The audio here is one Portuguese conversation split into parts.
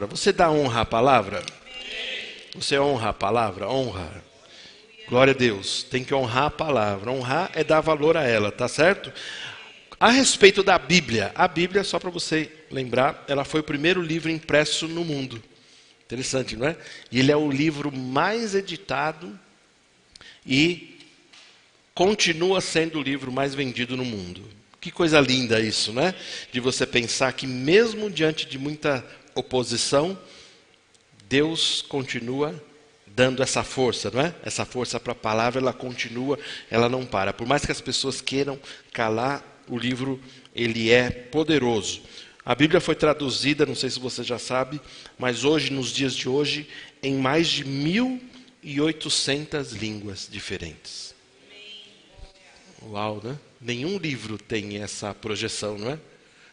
Você dá honra à palavra? Você honra a palavra? Honra. Glória a Deus. Tem que honrar a palavra. Honrar é dar valor a ela, tá certo? A respeito da Bíblia. A Bíblia, só para você lembrar, ela foi o primeiro livro impresso no mundo. Interessante, não é? E ele é o livro mais editado e continua sendo o livro mais vendido no mundo. Que coisa linda isso, né? De você pensar que mesmo diante de muita oposição, Deus continua dando essa força, não é? Essa força para a palavra, ela continua, ela não para. Por mais que as pessoas queiram calar, o livro, ele é poderoso. A Bíblia foi traduzida, não sei se você já sabe, mas hoje, nos dias de hoje, em mais de 1.800 línguas diferentes. Uau, né? Nenhum livro tem essa projeção, não é?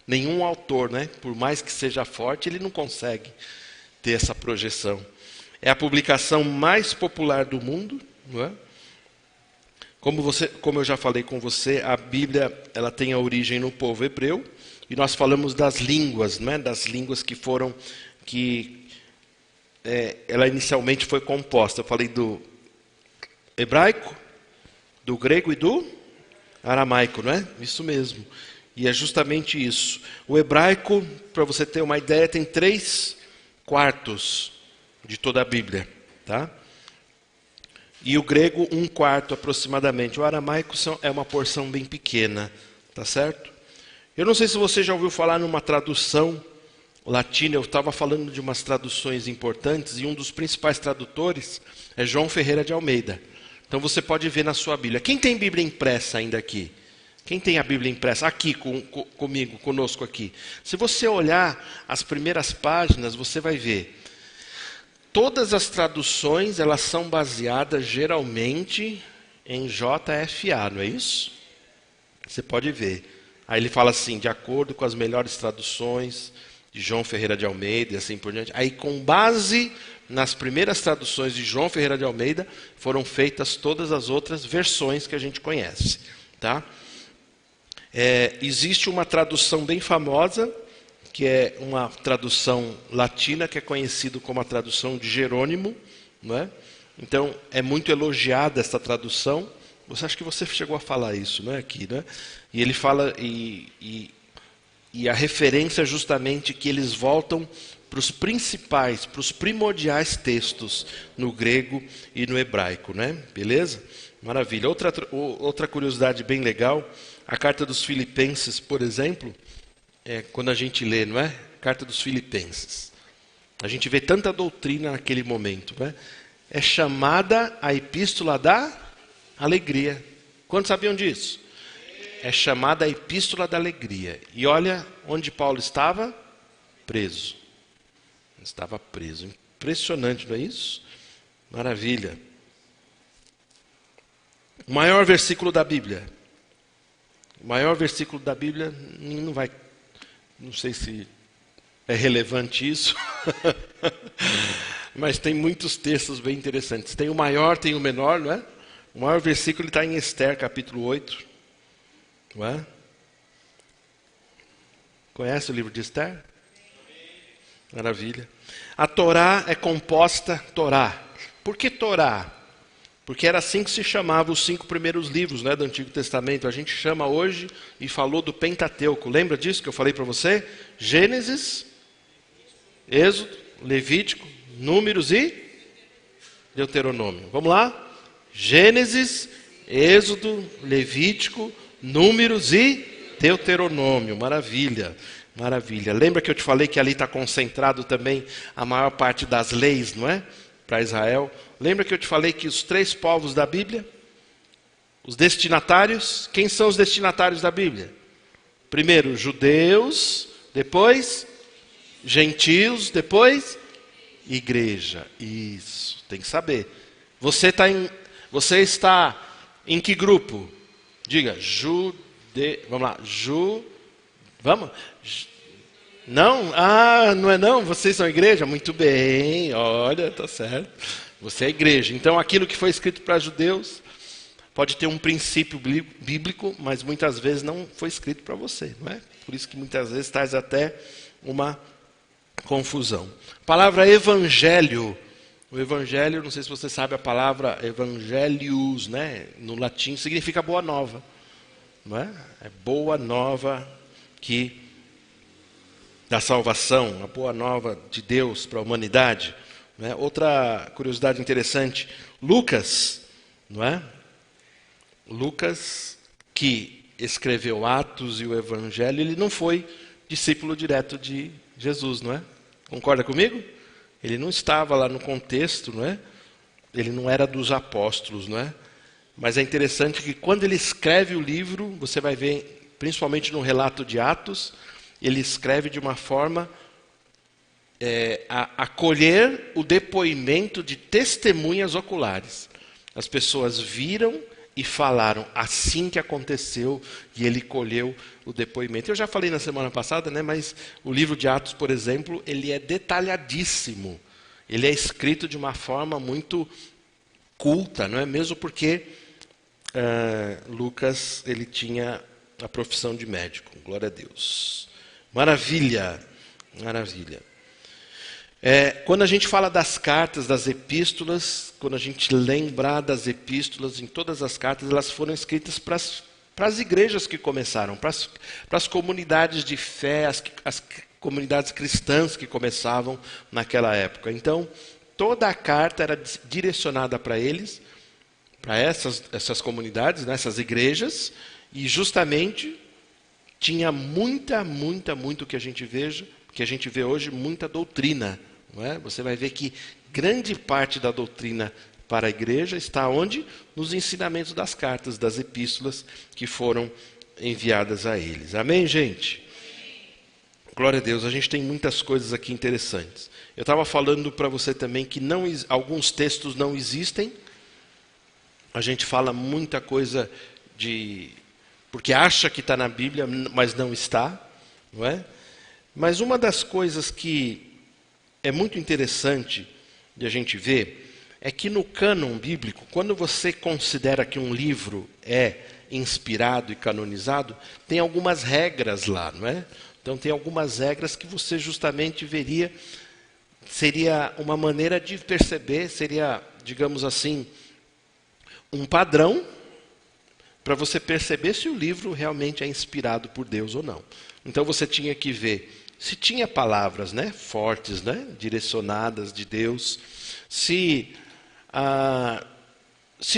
Nenhum autor, né? Por mais que seja forte, ele não consegue ter essa projeção. É a publicação mais popular do mundo, não é? Como eu já falei com você, a Bíblia ela tem a origem no povo hebreu, e nós falamos das línguas, não é? Das línguas ela inicialmente foi composta. Eu falei do hebraico, do grego e do aramaico, não é? Isso mesmo. E é justamente isso. O hebraico, para você ter uma ideia, tem 3/4 de toda a Bíblia, tá? E o grego, 1/4 aproximadamente. O aramaico é uma porção bem pequena, tá certo? Eu não sei se você já ouviu falar numa tradução latina. Eu estava falando de umas traduções importantes e um dos principais tradutores é João Ferreira de Almeida. Então você pode ver na sua Bíblia. Quem tem Bíblia impressa ainda aqui? Quem tem a Bíblia impressa? Aqui, comigo, conosco aqui. Se você olhar as primeiras páginas, você vai ver. Todas as traduções, elas são baseadas geralmente em JFA, não é isso? Você pode ver. Aí ele fala assim, de acordo com as melhores traduções de João Ferreira de Almeida e assim por diante. Aí com base nas primeiras traduções de João Ferreira de Almeida, foram feitas todas as outras versões que a gente conhece, tá? Existe uma tradução bem famosa, que é uma tradução latina, que é conhecida como a tradução de Jerônimo, não é? Então, é muito elogiada essa tradução. Acho que você chegou a falar isso, não é? Aqui, né? E ele fala, e a referência é justamente que eles voltam para os principais, para os primordiais textos no grego e no hebraico, né? Beleza? Maravilha. Outra curiosidade bem legal, a carta dos Filipenses, por exemplo, quando a gente lê, não é? Carta dos Filipenses. A gente vê tanta doutrina naquele momento, né? É chamada a epístola da alegria. Quantos sabiam disso? É chamada a epístola da alegria. E olha onde Paulo estava? Preso. Estava preso. Impressionante, não é isso? Maravilha. O maior versículo da Bíblia. O maior versículo da Bíblia não sei se é relevante isso, mas tem muitos textos bem interessantes. Tem o maior, tem o menor, não é? O maior versículo está em Esther, capítulo 8. Não é? Conhece o livro de Esther? Maravilha. A Torá é composta, Torá. Por que Torá? Porque era assim que se chamava os 5 primeiros livros, né, do Antigo Testamento. A gente chama hoje e falou do Pentateuco. Lembra disso que eu falei para você? Gênesis, Êxodo, Levítico, Números e Deuteronômio. Vamos lá? Gênesis, Êxodo, Levítico, Números e Deuteronômio. Maravilha. Maravilha. Lembra que eu te falei que ali está concentrado também a maior parte das leis, não é? Para Israel. Lembra que eu te falei que os 3 povos da Bíblia, os destinatários, quem são os destinatários da Bíblia? Primeiro, judeus, depois, gentios, depois, igreja. Isso, tem que saber. Você está em que grupo? Diga, vamos lá, vamos? Não? Ah, não é não? Vocês são igreja? Muito bem, olha, tá certo. Você é igreja. Então, aquilo que foi escrito para judeus pode ter um princípio bíblico, mas muitas vezes não foi escrito para você, não é? Por isso que muitas vezes traz até uma confusão. A palavra evangelho, o evangelho, não sei se você sabe a palavra evangelius, né? No latim significa boa nova. Não é? É boa nova da salvação, a boa nova de Deus para a humanidade. Não é? Outra curiosidade interessante, Lucas, não é? Lucas, que escreveu Atos e o Evangelho, ele não foi discípulo direto de Jesus, não é? Concorda comigo? Ele não estava lá no contexto, não é? Ele não era dos apóstolos, não é? Mas é interessante que quando ele escreve o livro, você vai ver, principalmente no relato de Atos, ele escreve de uma forma a acolher o depoimento de testemunhas oculares. As pessoas viram e falaram assim que aconteceu, e ele colheu o depoimento. Eu já falei na semana passada, né, mas o livro de Atos, por exemplo, ele é detalhadíssimo. Ele é escrito de uma forma muito culta, não é? Mesmo porque Lucas ele tinha a profissão de médico. Glória a Deus. Maravilha, maravilha. Quando a gente fala das cartas, das epístolas, quando a gente lembrar das epístolas, em todas as cartas, elas foram escritas para as igrejas que começaram, para as comunidades de fé, as comunidades cristãs que começavam naquela época. Então, toda a carta era direcionada para eles, para essas comunidades, né, essas igrejas, e justamente tinha muito que a gente vê hoje, muita doutrina. Não é? Você vai ver que grande parte da doutrina para a igreja está onde? Nos ensinamentos das cartas, das epístolas que foram enviadas a eles. Amém, gente? Glória a Deus, a gente tem muitas coisas aqui interessantes. Eu estava falando para você também que alguns textos não existem. A gente fala muita coisa porque acha que está na Bíblia, mas não está, não é? Mas uma das coisas que é muito interessante de a gente ver é que no cânon bíblico, quando você considera que um livro é inspirado e canonizado, tem algumas regras lá, não é? Então tem algumas regras que você justamente veria, seria uma maneira de perceber, seria, digamos assim, um padrão para você perceber se o livro realmente é inspirado por Deus ou não. Então você tinha que ver se tinha palavras, né, fortes, né, direcionadas de Deus, se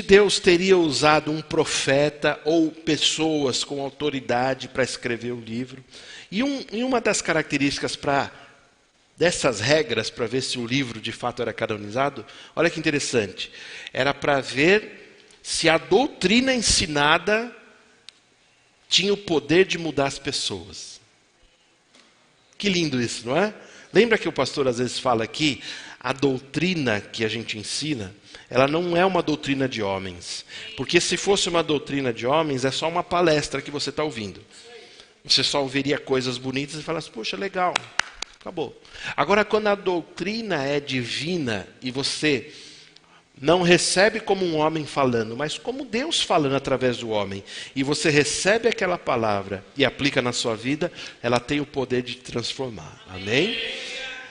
Deus teria usado um profeta ou pessoas com autoridade para escrever o livro. E uma das características dessas regras, para ver se o livro de fato era canonizado, olha que interessante, era para ver se a doutrina ensinada tinha o poder de mudar as pessoas. Que lindo isso, não é? Lembra que o pastor às vezes fala aqui, a doutrina que a gente ensina, ela não é uma doutrina de homens. Porque se fosse uma doutrina de homens, é só uma palestra que você está ouvindo. Você só ouviria coisas bonitas e falasse, poxa, legal, acabou. Agora, quando a doutrina é divina e você não recebe como um homem falando, mas como Deus falando através do homem, e você recebe aquela palavra e aplica na sua vida, ela tem o poder de transformar. Amém?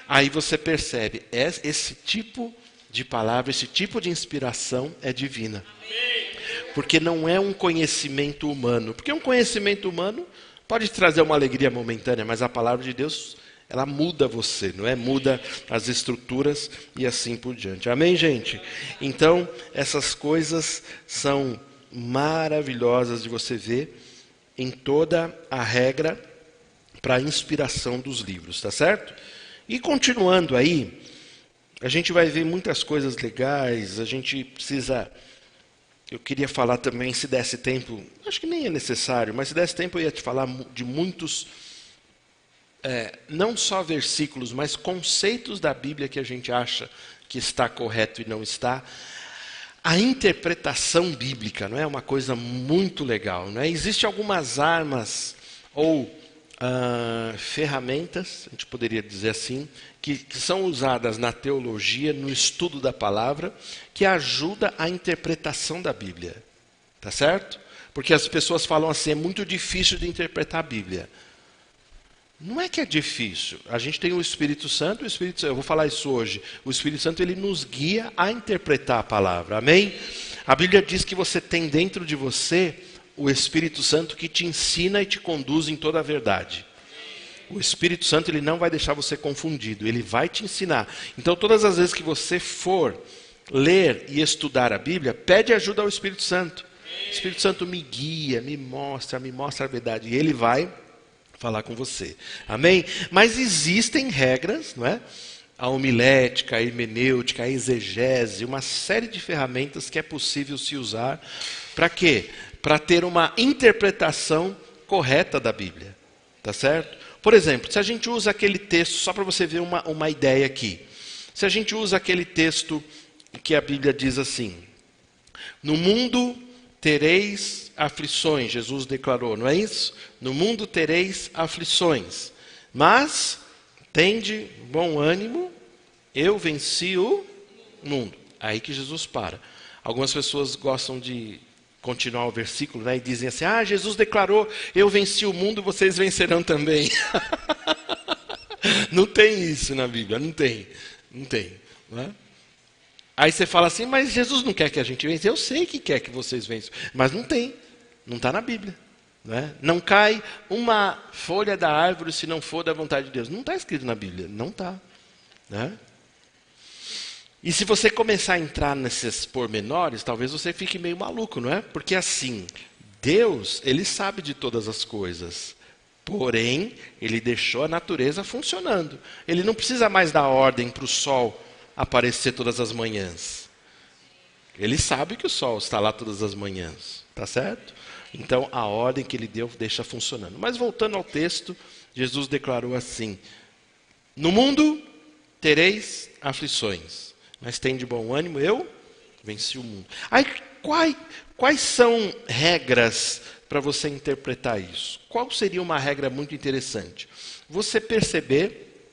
Aí você percebe, esse tipo de palavra, esse tipo de inspiração é divina. Porque não é um conhecimento humano. Porque um conhecimento humano pode trazer uma alegria momentânea, mas a palavra de Deus, ela muda você, não é? Muda as estruturas e assim por diante. Amém, gente? Então, essas coisas são maravilhosas de você ver em toda a regra para a inspiração dos livros, tá certo? E continuando aí, a gente vai ver muitas coisas legais, a gente precisa... Eu queria falar também, se desse tempo, acho que nem é necessário, mas se desse tempo eu ia te falar de muitos... não só versículos, mas conceitos da Bíblia que a gente acha que está correto e não está. A interpretação bíblica, não é uma coisa muito legal, não é? Existem algumas armas ou ferramentas, a gente poderia dizer assim, que são usadas na teologia, no estudo da palavra, que ajuda a interpretação da Bíblia, tá certo? Porque as pessoas falam assim, é muito difícil de interpretar a Bíblia. Não é que é difícil. A gente tem o Espírito Santo, eu vou falar isso hoje. O Espírito Santo, ele nos guia a interpretar a palavra. Amém? A Bíblia diz que você tem dentro de você o Espírito Santo que te ensina e te conduz em toda a verdade. O Espírito Santo, ele não vai deixar você confundido, ele vai te ensinar. Então, todas as vezes que você for ler e estudar a Bíblia, pede ajuda ao Espírito Santo. O Espírito Santo me guia, me mostra a verdade. E ele vai falar com você. Amém? Mas existem regras, não é? A homilética, a hermenêutica, a exegese, uma série de ferramentas que é possível se usar. Para quê? Para ter uma interpretação correta da Bíblia. Tá certo? Por exemplo, se a gente usa aquele texto, só para você ver uma ideia aqui. Se a gente usa aquele texto que a Bíblia diz assim: no mundo tereis aflições, Jesus declarou, não é isso? No mundo tereis aflições, mas tende bom ânimo, eu venci o mundo. Aí que Jesus para. Algumas pessoas gostam de continuar o versículo, né, e dizem assim: Jesus declarou, eu venci o mundo, vocês vencerão também. Não tem isso na Bíblia, não tem. Não é? Aí você fala assim: mas Jesus não quer que a gente vença. Eu sei que quer que vocês vençam, mas não tem, não está na Bíblia. Não é? Não cai uma folha da árvore se não for da vontade de Deus. Não está escrito na Bíblia, não está. Né? E se você começar a entrar nesses pormenores, talvez você fique meio maluco, não é? Porque assim, Deus, ele sabe de todas as coisas. Porém, ele deixou a natureza funcionando. Ele não precisa mais dar ordem para o sol aparecer todas as manhãs. Ele sabe que o sol está lá todas as manhãs. Tá certo? Então, a ordem que ele deu deixa funcionando. Mas voltando ao texto, Jesus declarou assim: no mundo tereis aflições. Mas tem de bom ânimo, eu venci o mundo. Aí, quais são regras para você interpretar isso? Qual seria uma regra muito interessante? Você perceber,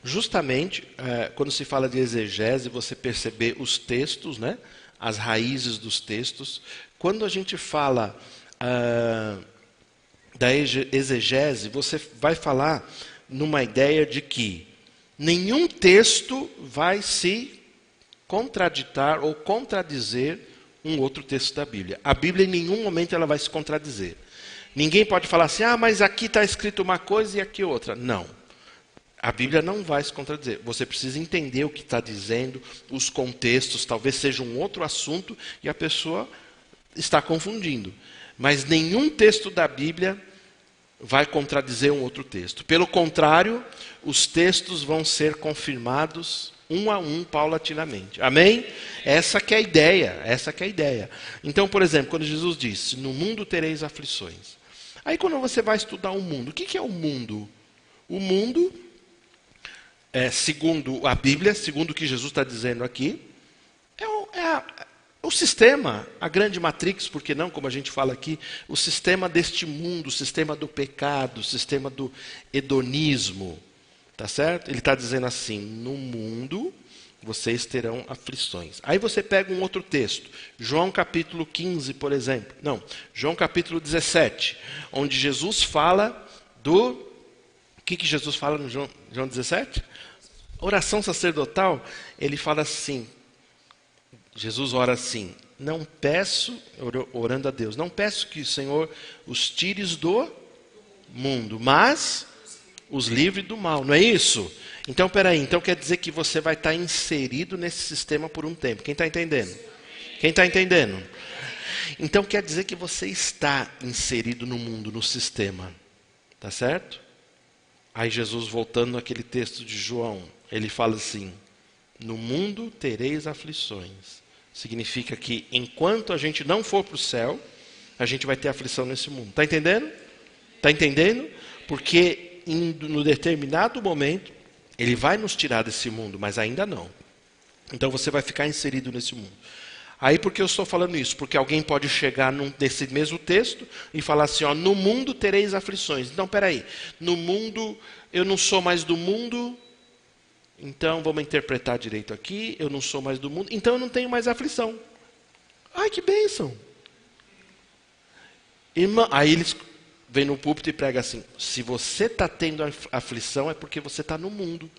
justamente, quando se fala de exegese, você perceber os textos, né? As raízes dos textos. Quando a gente fala da exegese, você vai falar numa ideia de que nenhum texto vai se contraditar ou contradizer um outro texto da Bíblia. A Bíblia, em nenhum momento, ela vai se contradizer. Ninguém pode falar assim: mas aqui está escrito uma coisa e aqui outra. Não. A Bíblia não vai se contradizer. Você precisa entender o que está dizendo, os contextos, talvez seja um outro assunto e a pessoa está confundindo. Mas nenhum texto da Bíblia vai contradizer um outro texto. Pelo contrário, os textos vão ser confirmados um a um, paulatinamente. Amém? Essa que é a ideia. Então, por exemplo, quando Jesus disse: no mundo tereis aflições. Aí quando você vai estudar o mundo, o que é o mundo? O mundo, segundo a Bíblia, segundo o que Jesus está dizendo aqui, é o sistema, a grande matrix, porque não, como a gente fala aqui, o sistema deste mundo, o sistema do pecado, o sistema do hedonismo. Tá certo? Ele está dizendo assim: no mundo vocês terão aflições. Aí você pega um outro texto, João capítulo 15, por exemplo. Não, João capítulo 17, onde Jesus fala do... O que Jesus fala no João 17? Oração sacerdotal. Ele fala assim, Jesus ora assim: não peço, orando a Deus, não peço que o Senhor os tires do mundo, mas os livre do mal, não é isso? Então, peraí, então quer dizer que você vai estar inserido nesse sistema por um tempo. Quem está entendendo? Quem está entendendo? Então quer dizer que você está inserido no mundo, no sistema. Tá certo? Aí Jesus, voltando naquele texto de João, ele fala assim: no mundo tereis aflições. Significa que enquanto a gente não for para o céu, a gente vai ter aflição nesse mundo. Está entendendo? Está entendendo? Porque no determinado momento, ele vai nos tirar desse mundo, mas ainda não. Então você vai ficar inserido nesse mundo. Aí por que eu estou falando isso? Porque alguém pode chegar nesse mesmo texto e falar assim: no mundo tereis aflições. Então, peraí, no mundo, eu não sou mais do mundo, então vamos interpretar direito aqui, eu não sou mais do mundo, então eu não tenho mais aflição. Ai, que bênção! Irmã, aí eles vem no púlpito e prega assim: se você está tendo aflição é porque você está no mundo.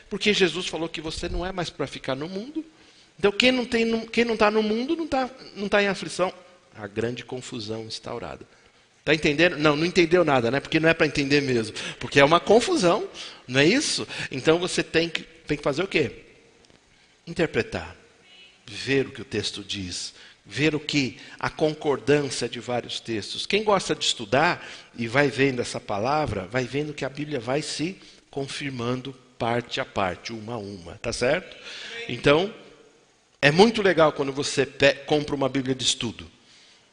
Porque Jesus falou que você não é mais para ficar no mundo. Então quem não está no mundo não tá em aflição. A grande confusão instaurada. Está entendendo? Não entendeu nada, né? Porque não é para entender mesmo. Porque é uma confusão, não é isso? Então você tem que fazer o quê? Interpretar. Ver o que o texto diz. Ver o que a concordância de vários textos. Quem gosta de estudar e vai vendo essa palavra, vai vendo que a Bíblia vai se confirmando parte a parte, uma a uma. Tá certo? Então, é muito legal quando você compra uma Bíblia de estudo.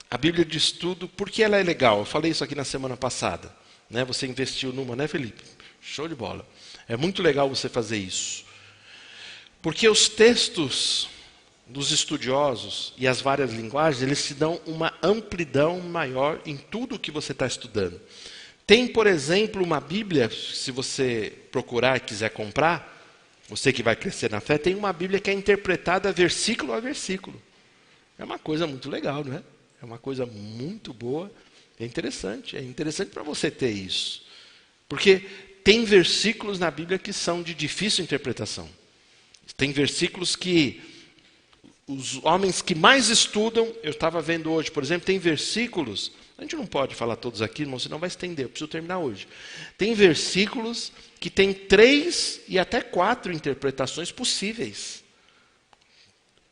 A Bíblia de estudo, por que ela é legal? Eu falei isso aqui na semana passada. Né? Você investiu numa, né, Felipe? Show de bola. É muito legal você fazer isso. Porque os textos dos estudiosos e as várias linguagens, eles te dão uma amplidão maior em tudo o que você está estudando. Tem, por exemplo, uma Bíblia, se você procurar e quiser comprar, você que vai crescer na fé, tem uma Bíblia que é interpretada versículo a versículo. É uma coisa muito legal, não é? É uma coisa muito boa, é interessante para você ter isso. Porque tem versículos na Bíblia que são de difícil interpretação. Tem versículos que os homens que mais estudam, eu estava vendo hoje, por exemplo, tem versículos, a gente não pode falar todos aqui, irmão, senão vai estender, eu preciso terminar hoje. Tem versículos que tem 3 e até 4 interpretações possíveis.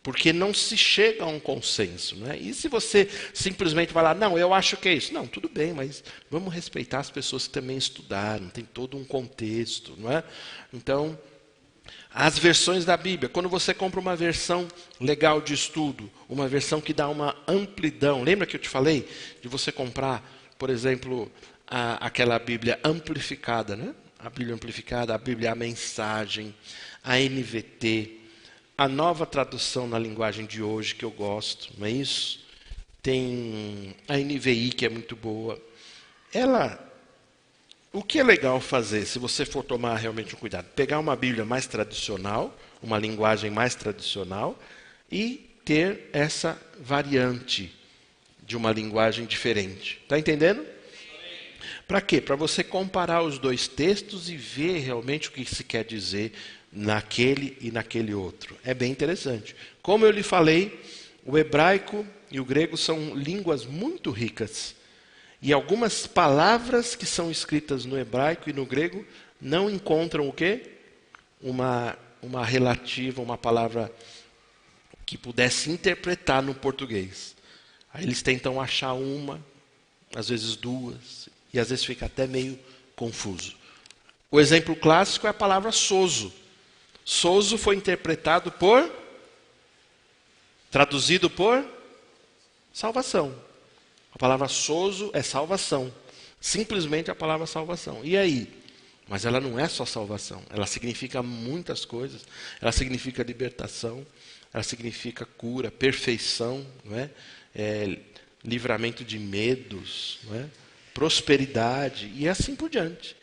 Porque não se chega a um consenso. Né? E se você simplesmente falar, não, eu acho que é isso. Não, tudo bem, mas vamos respeitar as pessoas que também estudaram, tem todo um contexto. Não é? Então, as versões da Bíblia, quando você compra uma versão legal de estudo, uma versão que dá uma amplidão, lembra que eu te falei de você comprar, por exemplo, aquela Bíblia amplificada, né? A Bíblia amplificada, a Bíblia a mensagem, a NVT, a nova tradução na linguagem de hoje, que eu gosto, não é isso? Tem a NVI, que é muito boa. O que é legal fazer, se você for tomar realmente um cuidado? Pegar uma Bíblia mais tradicional, uma linguagem mais tradicional, e ter essa variante de uma linguagem diferente. Está entendendo? Para quê? Para você comparar os dois textos e ver realmente o que se quer dizer naquele e naquele outro. É bem interessante. Como eu lhe falei, o hebraico e o grego são línguas muito ricas. E algumas palavras que são escritas no hebraico e no grego não encontram o quê? Uma relativa, uma palavra que pudesse interpretar no português. Aí eles tentam achar uma, às vezes duas, e às vezes fica até meio confuso. O exemplo clássico é a palavra sozo. Sozo foi traduzido por salvação. A palavra sozo é salvação. Simplesmente a palavra salvação. E aí? Mas ela não é só salvação. Ela significa muitas coisas. Ela significa libertação. Ela significa cura, perfeição, não é? Livramento de medos, não é? Prosperidade e assim por diante.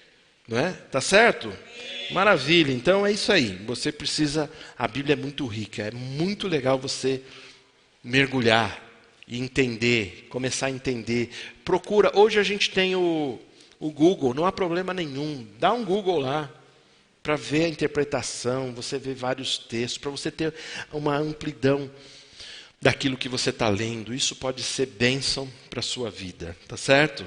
Não é? Tá certo? Maravilha. Então é isso aí. Você precisa... A Bíblia é muito rica. É muito legal você mergulhar e entender, começar a entender. Procura. Hoje a gente tem o Google. Não há problema nenhum. Dá um Google lá para ver a interpretação. Você vê vários textos. Para você ter uma amplidão daquilo que você está lendo. Isso pode ser bênção para a sua vida. Tá certo?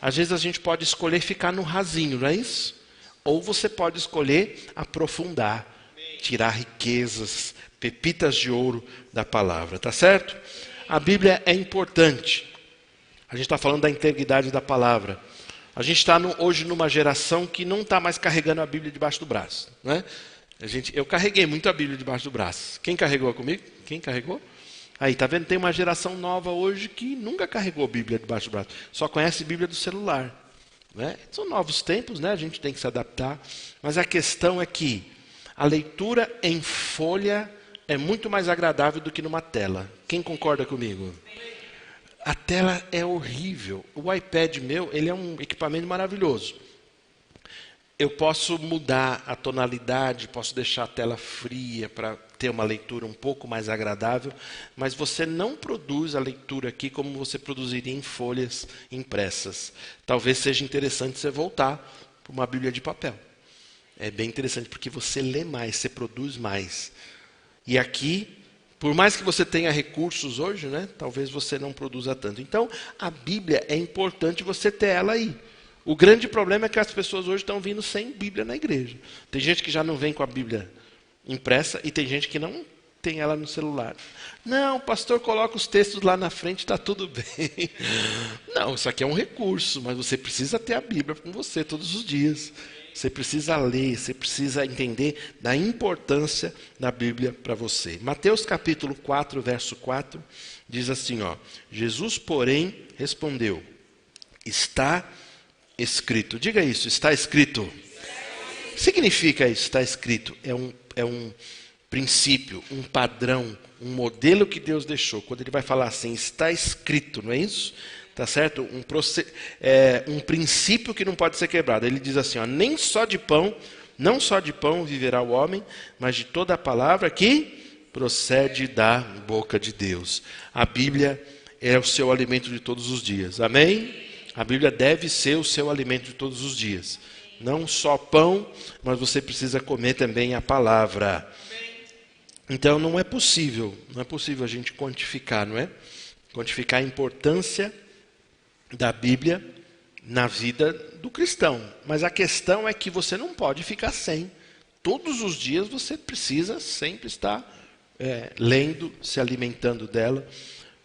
Às vezes a gente pode escolher ficar no rasinho, não é isso? Ou você pode escolher aprofundar, tirar riquezas, pepitas de ouro da palavra, tá certo? A Bíblia é importante. A gente está falando da integridade da palavra. A gente está hoje numa geração que não está mais carregando a Bíblia debaixo do braço, né? Eu carreguei muito a Bíblia debaixo do braço. Quem carregou comigo? Quem carregou? Aí, tá vendo? Tem uma geração nova hoje que nunca carregou a Bíblia debaixo do braço. Só conhece a Bíblia do celular. Né? São novos tempos, né? A gente tem que se adaptar. Mas a questão é que a leitura em folha é muito mais agradável do que numa tela. Quem concorda comigo? A tela é horrível. O iPad meu, ele é um equipamento maravilhoso. eu posso mudar a tonalidade, posso deixar a tela fria para ter uma leitura um pouco mais agradável, mas você não produz a leitura aqui como você produziria em folhas impressas. Talvez seja interessante você voltar para uma Bíblia de papel. É bem interessante porque você lê mais, você produz mais. E aqui, por mais que você tenha recursos hoje, né, talvez você não produza tanto. Então, a Bíblia é importante você ter ela aí. O grande problema é que as pessoas hoje estão vindo sem Bíblia na igreja. Tem gente que já não vem com a Bíblia impressa e tem gente que não tem ela no celular. Não, o pastor coloca os textos lá na frente, está tudo bem. Não, isso aqui é um recurso, mas você precisa ter a Bíblia com você todos os dias. Você precisa ler, você precisa entender da importância da Bíblia para você. Mateus capítulo 4, verso 4, diz assim, ó, Jesus, porém, respondeu, está escrito. Diga isso, está escrito. O que significa isso, está escrito? É um princípio, um padrão, um modelo que Deus deixou. Quando ele vai falar assim, está escrito, não é isso? Tá certo? Um princípio que não pode ser quebrado. Ele diz assim, ó, nem só de pão, não só de pão viverá o homem, mas de toda a palavra que procede da boca de Deus. A Bíblia é o seu alimento de todos os dias. Amém? A Bíblia deve ser o seu alimento de todos os dias. Não só pão, mas você precisa comer também a palavra. Então não é possível a gente quantificar, não é? Quantificar a importância da Bíblia na vida do cristão. Mas a questão é que você não pode ficar sem. Todos os dias você precisa sempre estar lendo, se alimentando dela.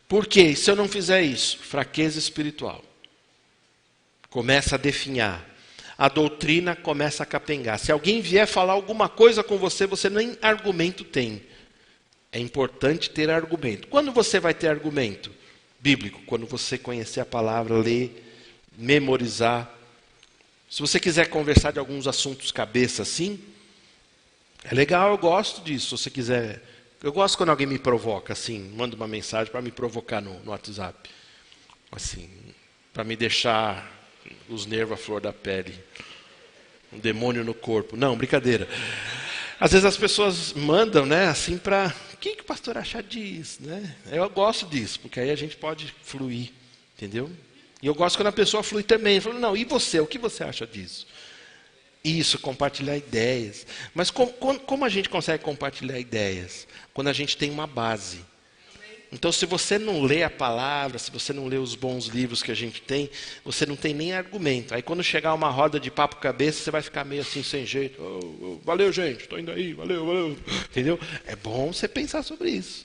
Porque se eu não fizer isso, fraqueza espiritual começa a definhar. A doutrina começa a capengar. Se alguém vier falar alguma coisa com você, você nem argumento tem. É importante ter argumento. Quando você vai ter argumento bíblico? Quando você conhecer a palavra, ler, memorizar. Se você quiser conversar de alguns assuntos cabeça assim, é legal, eu gosto disso. Se você quiser, eu gosto quando alguém me provoca assim, manda uma mensagem para me provocar no WhatsApp. Assim, para me deixar os nervos à flor da pele. Um demônio no corpo. Não, brincadeira. Às vezes as pessoas mandam, né, assim para... O que o pastor acha disso? Né? Eu gosto disso, porque aí a gente pode fluir. Entendeu? E eu gosto quando a pessoa flui também. Falo, não, e você? O que você acha disso? Isso, compartilhar ideias. Mas como a gente consegue compartilhar ideias? Quando a gente tem uma base. Então, se você não lê a palavra, se você não lê os bons livros que a gente tem, você não tem nem argumento. Aí, quando chegar uma roda de papo cabeça, você vai ficar meio assim, sem jeito. Valeu, gente, estou indo aí, valeu. Entendeu? É bom você pensar sobre isso.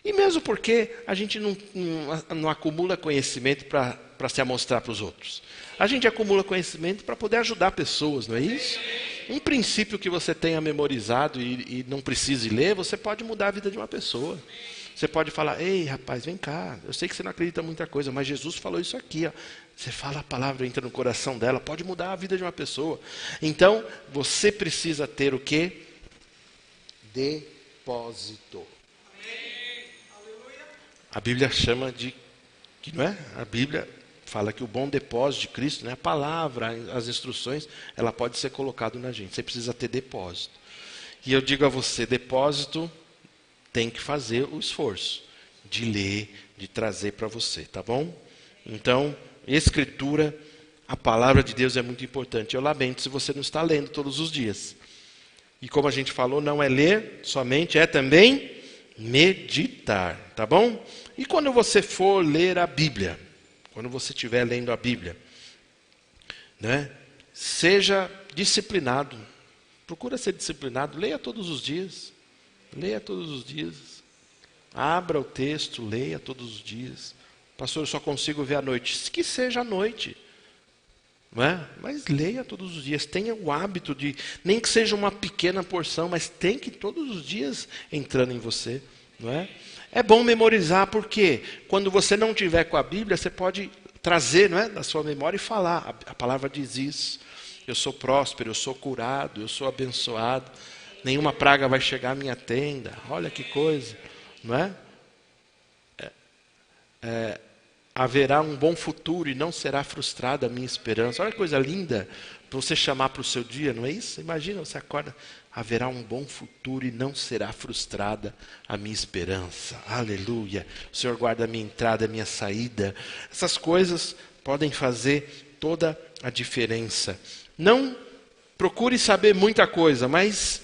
E mesmo porque a gente não acumula conhecimento para se amostrar para os outros. A gente acumula conhecimento para poder ajudar pessoas, não é isso? Um princípio que você tenha memorizado e não precise ler, você pode mudar a vida de uma pessoa. Você pode falar, ei rapaz, vem cá, eu sei que você não acredita em muita coisa, mas Jesus falou isso aqui. Ó. Você fala a palavra, entra no coração dela, pode mudar a vida de uma pessoa. Então, você precisa ter o quê? Depósito. A Bíblia chama de, não é? A Bíblia fala que o bom depósito de Cristo, né? A palavra, as instruções, ela pode ser colocada na gente. Você precisa ter depósito. E eu digo a você, depósito tem que fazer o esforço de ler, de trazer para você, tá bom? Então, escritura, a palavra de Deus é muito importante. Eu lamento se você não está lendo todos os dias. E como a gente falou, não é ler somente, é também meditar, tá bom? E quando você for ler a Bíblia, quando você estiver lendo a Bíblia, né? Seja disciplinado. Procura ser disciplinado, leia todos os dias. Leia todos os dias. Abra o texto, leia todos os dias. Pastor, eu só consigo ver à noite. Que seja à noite. Não é? Mas leia todos os dias. Tenha o hábito de, nem que seja uma pequena porção, mas tem que todos os dias entrando em você. Não é? É bom memorizar, porque quando você não tiver com a Bíblia, você pode trazer, não é, da sua memória e falar. A palavra diz isso. Eu sou próspero, eu sou curado, eu sou abençoado. Nenhuma praga vai chegar à minha tenda. Olha que coisa, não é? haverá um bom futuro e não será frustrada a minha esperança. Olha que coisa linda para você chamar para o seu dia, não é isso? Imagina, você acorda, haverá um bom futuro e não será frustrada a minha esperança. Aleluia. O Senhor guarda a minha entrada, a minha saída. Essas coisas podem fazer toda a diferença. Não procure saber muita coisa, mas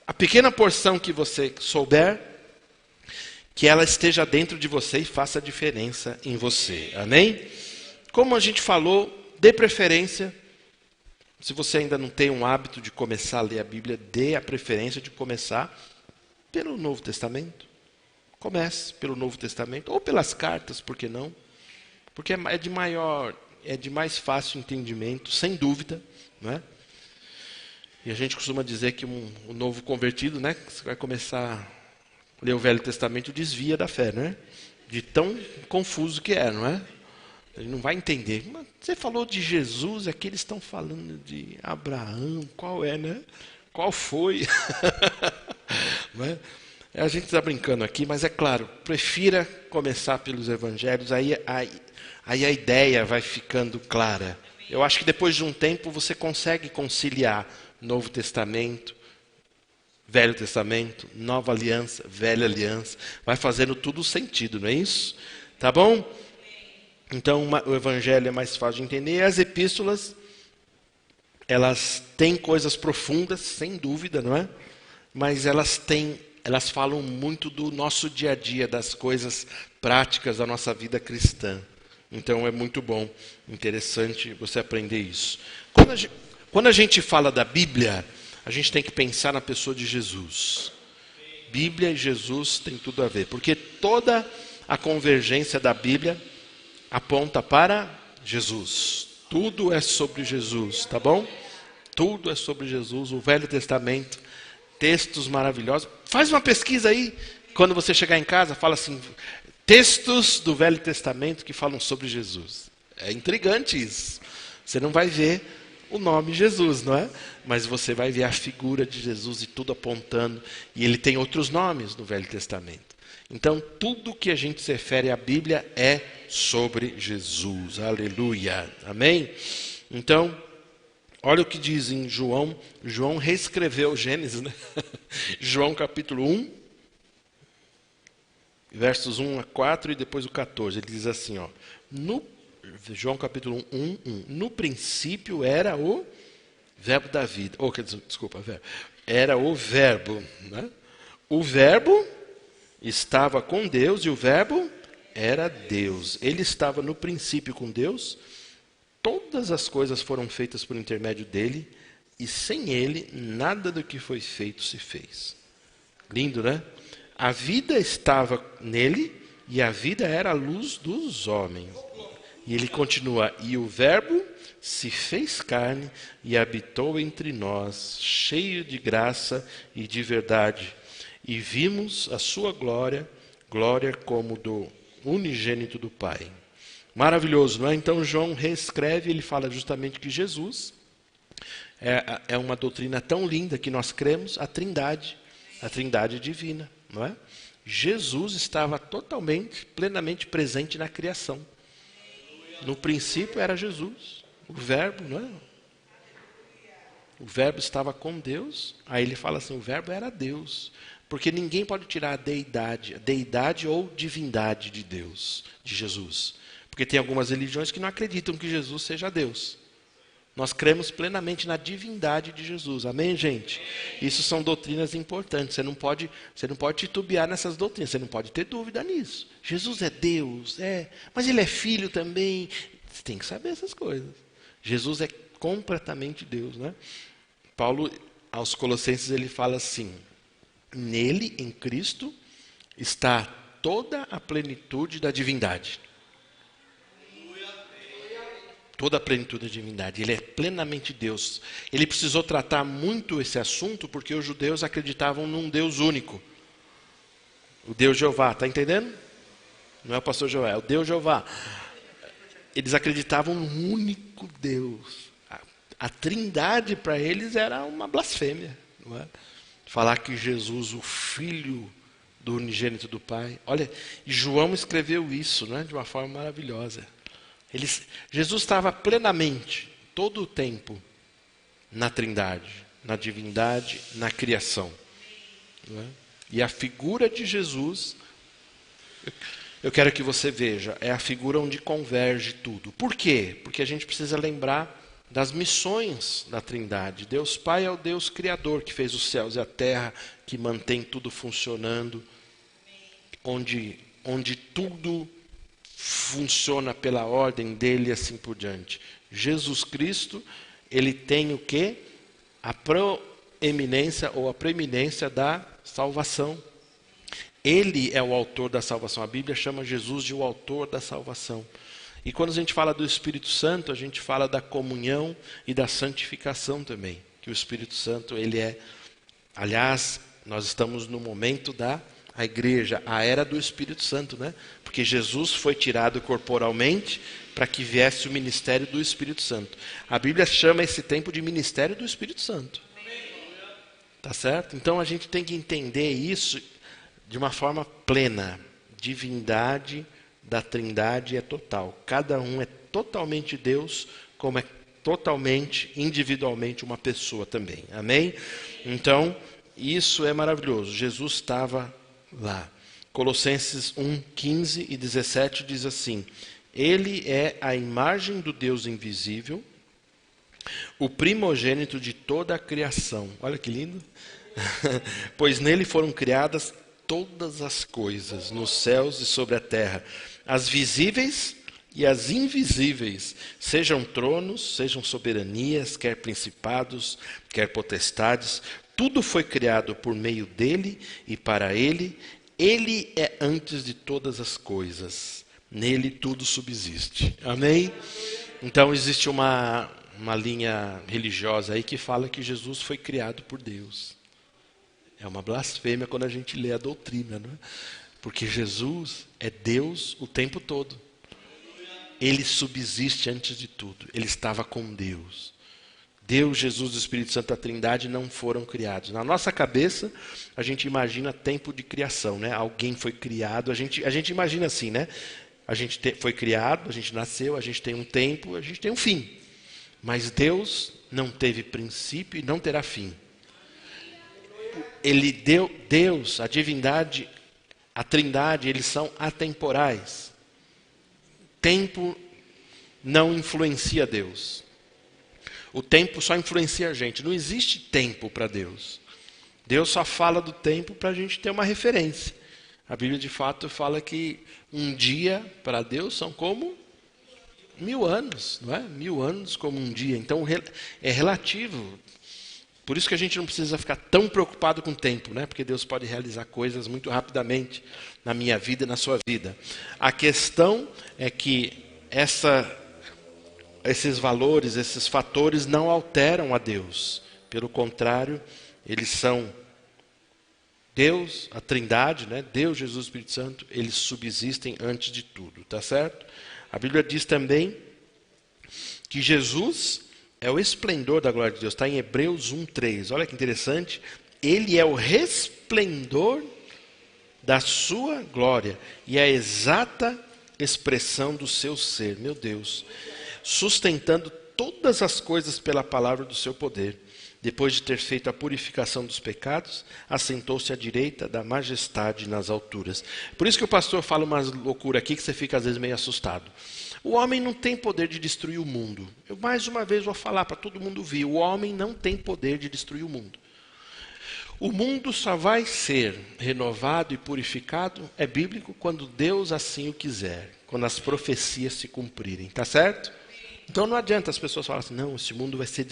a pequena porção que você souber, que ela esteja dentro de você e faça a diferença em você. Amém? Como a gente falou, dê preferência. Se você ainda não tem um hábito de começar a ler a Bíblia, dê a preferência de começar pelo Novo Testamento. Comece pelo Novo Testamento, ou pelas cartas, por que não? Porque é de mais fácil entendimento, sem dúvida, não é? E a gente costuma dizer que um novo convertido, né, você vai começar a ler o Velho Testamento, desvia da fé, né? De tão confuso que é, não é? Ele não vai entender. Mas você falou de Jesus, aqui eles estão falando de Abraão, qual é, né? Qual foi? Não é? A gente está brincando aqui, mas é claro, prefira começar pelos evangelhos, aí a ideia vai ficando clara. Eu acho que depois de um tempo você consegue conciliar Novo Testamento, Velho Testamento, Nova Aliança, Velha Aliança. Vai fazendo tudo sentido, não é isso? Tá bom? Então o Evangelho é mais fácil de entender. E as epístolas, elas têm coisas profundas, sem dúvida, não é? Mas elas falam muito do nosso dia a dia, das coisas práticas da nossa vida cristã. Então é muito bom, interessante você aprender isso. Quando a gente fala da Bíblia, a gente tem que pensar na pessoa de Jesus. Bíblia e Jesus tem tudo a ver, porque toda a convergência da Bíblia aponta para Jesus. Tudo é sobre Jesus, tá bom? Tudo é sobre Jesus. O Velho Testamento, textos maravilhosos. Faz uma pesquisa aí, quando você chegar em casa, fala assim, textos do Velho Testamento que falam sobre Jesus. É intrigante isso. Você não vai ver o nome Jesus, não é? Mas você vai ver a figura de Jesus e tudo apontando. E ele tem outros nomes no Velho Testamento. Então, tudo que a gente se refere à Bíblia é sobre Jesus. Aleluia. Amém? Então, olha o que diz em João. João reescreveu Gênesis, né? João capítulo 1, versos 1 a 4 e depois o 14. Ele diz assim, ó. João capítulo 1, 1. No princípio era o verbo da vida. Era o verbo. Né? O verbo estava com Deus e o verbo era Deus. Ele estava no princípio com Deus. Todas as coisas foram feitas por intermédio dele. E sem ele, nada do que foi feito se fez. Lindo, né? A vida estava nele e a vida era a luz dos homens. E ele continua, e o verbo se fez carne e habitou entre nós, cheio de graça e de verdade. E vimos a sua glória, glória como do unigênito do Pai. Maravilhoso, não é? Então João reescreve, ele fala justamente que Jesus é uma doutrina tão linda que nós cremos, a trindade divina, não é? Jesus estava totalmente, plenamente presente na criação. No princípio era Jesus, o verbo, não é? O verbo estava com Deus, aí ele fala assim, o verbo era Deus. Porque ninguém pode tirar a deidade ou divindade de Deus, de Jesus. Porque tem algumas religiões que não acreditam que Jesus seja Deus. Nós cremos plenamente na divindade de Jesus. Amém, gente? Isso são doutrinas importantes. Você não pode titubear nessas doutrinas. Você não pode ter dúvida nisso. Jesus é Deus, mas ele é filho também. Você tem que saber essas coisas. Jesus é completamente Deus, né? Paulo, aos Colossenses, ele fala assim, nele, em Cristo, está toda a plenitude da divindade. Toda a plenitude da divindade. Ele é plenamente Deus. Ele precisou tratar muito esse assunto porque os judeus acreditavam num Deus único. O Deus Jeová, está entendendo? Não é o pastor Jeová, é o Deus Jeová. Eles acreditavam num único Deus. A trindade para eles era uma blasfêmia. Não é? Falar que Jesus, o Filho do unigênito do Pai. Olha, e João escreveu isso, né, de uma forma maravilhosa. Jesus estava plenamente, todo o tempo, na Trindade, na divindade, na criação. Não é? E a figura de Jesus, eu quero que você veja, é a figura onde converge tudo. Por quê? Porque a gente precisa lembrar das missões da Trindade. Deus Pai é o Deus Criador, que fez os céus e a terra, que mantém tudo funcionando, onde tudo funciona pela ordem dele e assim por diante. Jesus Cristo, ele tem o quê? A proeminência ou a preeminência da salvação. Ele é o autor da salvação. A Bíblia chama Jesus de o autor da salvação. E quando a gente fala do Espírito Santo, a gente fala da comunhão e da santificação também. Que o Espírito Santo, ele é... Aliás, nós estamos no momento a igreja, a era do Espírito Santo, né? Porque Jesus foi tirado corporalmente para que viesse o ministério do Espírito Santo. A Bíblia chama esse tempo de ministério do Espírito Santo. Tá certo? Então a gente tem que entender isso de uma forma plena. Divindade da Trindade é total. Cada um é totalmente Deus, como é totalmente, individualmente, uma pessoa também. Amém? Então, isso é maravilhoso. Jesus estava lá. Colossenses 1, 15 e 17 diz assim: Ele é a imagem do Deus invisível, o primogênito de toda a criação. Olha que lindo. Pois nele foram criadas todas as coisas, nos céus e sobre a terra, as visíveis e as invisíveis, sejam tronos, sejam soberanias, quer principados, quer potestades, tudo foi criado por meio dele e para ele. Ele é antes de todas as coisas, nele tudo subsiste. Amém? Então existe uma linha religiosa aí que fala que Jesus foi criado por Deus. É uma blasfêmia quando a gente lê a doutrina, não é? Porque Jesus é Deus o tempo todo. Ele subsiste antes de tudo. Ele estava com Deus. Deus, Jesus e o Espírito Santo, a Trindade não foram criados. Na nossa cabeça, a gente imagina tempo de criação, né? Alguém foi criado, a gente imagina assim, né? A gente foi criado, a gente nasceu, a gente tem um tempo, a gente tem um fim. Mas Deus não teve princípio e não terá fim. Deus, a divindade, a Trindade, eles são atemporais. Tempo não influencia Deus. O tempo só influencia a gente. Não existe tempo para Deus. Deus só fala do tempo para a gente ter uma referência. A Bíblia, de fato, fala que um dia para Deus são como 1000 anos. Não é? 1000 anos como um dia. Então, é relativo. Por isso que a gente não precisa ficar tão preocupado com o tempo, né? Porque Deus pode realizar coisas muito rapidamente na minha vida e na sua vida. A questão é que esses valores, esses fatores não alteram a Deus. Pelo contrário, eles são Deus, a Trindade, né? Deus, Jesus, Espírito Santo, eles subsistem antes de tudo, tá certo? A Bíblia diz também que Jesus é o esplendor da glória de Deus. Está em Hebreus 1:3. Olha que interessante. Ele é o resplendor da sua glória e a exata expressão do seu ser. Meu Deus. Sustentando todas as coisas pela palavra do seu poder. Depois de ter feito a purificação dos pecados, assentou-se à direita da majestade nas alturas. Por isso que o pastor fala uma loucura aqui que você fica às vezes meio assustado. O homem não tem poder de destruir o mundo. Eu mais uma vez vou falar para todo mundo ver. O homem não tem poder de destruir o mundo. O mundo só vai ser renovado e purificado, é bíblico, quando Deus assim o quiser. Quando as profecias se cumprirem. Tá certo? Então não adianta as pessoas falarem assim, não, esse mundo vai ser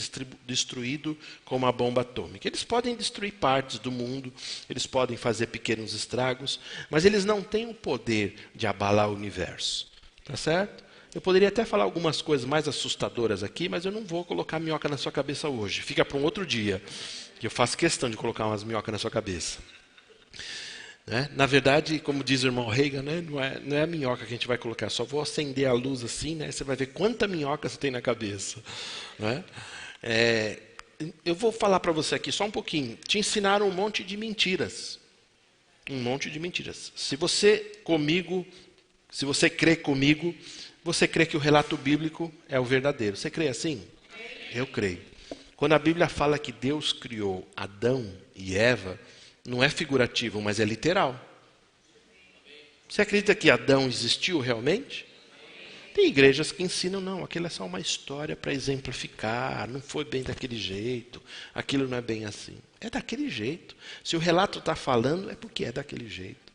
destruído com uma bomba atômica. Eles podem destruir partes do mundo, eles podem fazer pequenos estragos, mas eles não têm o poder de abalar o universo. Tá certo? Eu poderia até falar algumas coisas mais assustadoras aqui, mas eu não vou colocar minhoca na sua cabeça hoje. Fica para um outro dia, que eu faço questão de colocar umas minhocas na sua cabeça. Né? Na verdade, como diz o irmão Reagan, né? não é a minhoca que a gente vai colocar, só vou acender a luz assim, né? Você vai ver quanta minhoca você tem na cabeça. Né? Eu vou falar para você aqui só um pouquinho. Te ensinaram um monte de mentiras. Um monte de mentiras. Se você crê comigo, você crê que o relato bíblico é o verdadeiro. Você crê assim? Eu creio. Quando a Bíblia fala que Deus criou Adão e Eva, não é figurativo, mas é literal. Você acredita que Adão existiu realmente? Tem igrejas que ensinam, não, aquilo é só uma história para exemplificar, não foi bem daquele jeito, aquilo não é bem assim. É daquele jeito. Se o relato está falando, é porque é daquele jeito.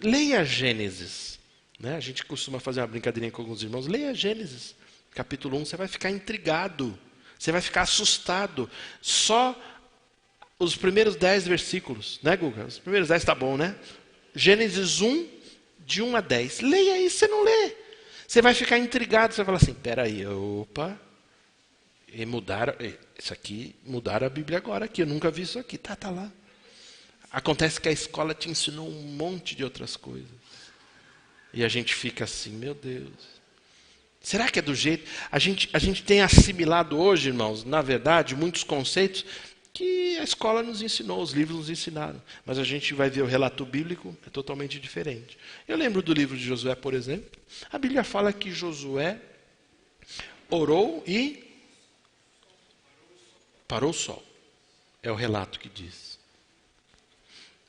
Leia Gênesis. Né? A gente costuma fazer uma brincadeirinha com alguns irmãos. Leia Gênesis, capítulo 1, você vai ficar intrigado, você vai ficar assustado. Só os primeiros 10 versículos, né, Guga? Os primeiros 10 está bom, né? Gênesis 1, de 1 a 10. Leia isso, você não lê. Você vai ficar intrigado, você vai falar assim, peraí, opa, e isso aqui, mudaram a Bíblia agora aqui, eu nunca vi isso aqui, tá lá. Acontece que a escola te ensinou um monte de outras coisas. E a gente fica assim, meu Deus, será que é do jeito? A gente tem assimilado hoje, irmãos, na verdade, muitos conceitos que a escola nos ensinou, os livros nos ensinaram. Mas a gente vai ver o relato bíblico, é totalmente diferente. Eu lembro do livro de Josué, por exemplo. A Bíblia fala que Josué orou e parou o sol. É o relato que diz.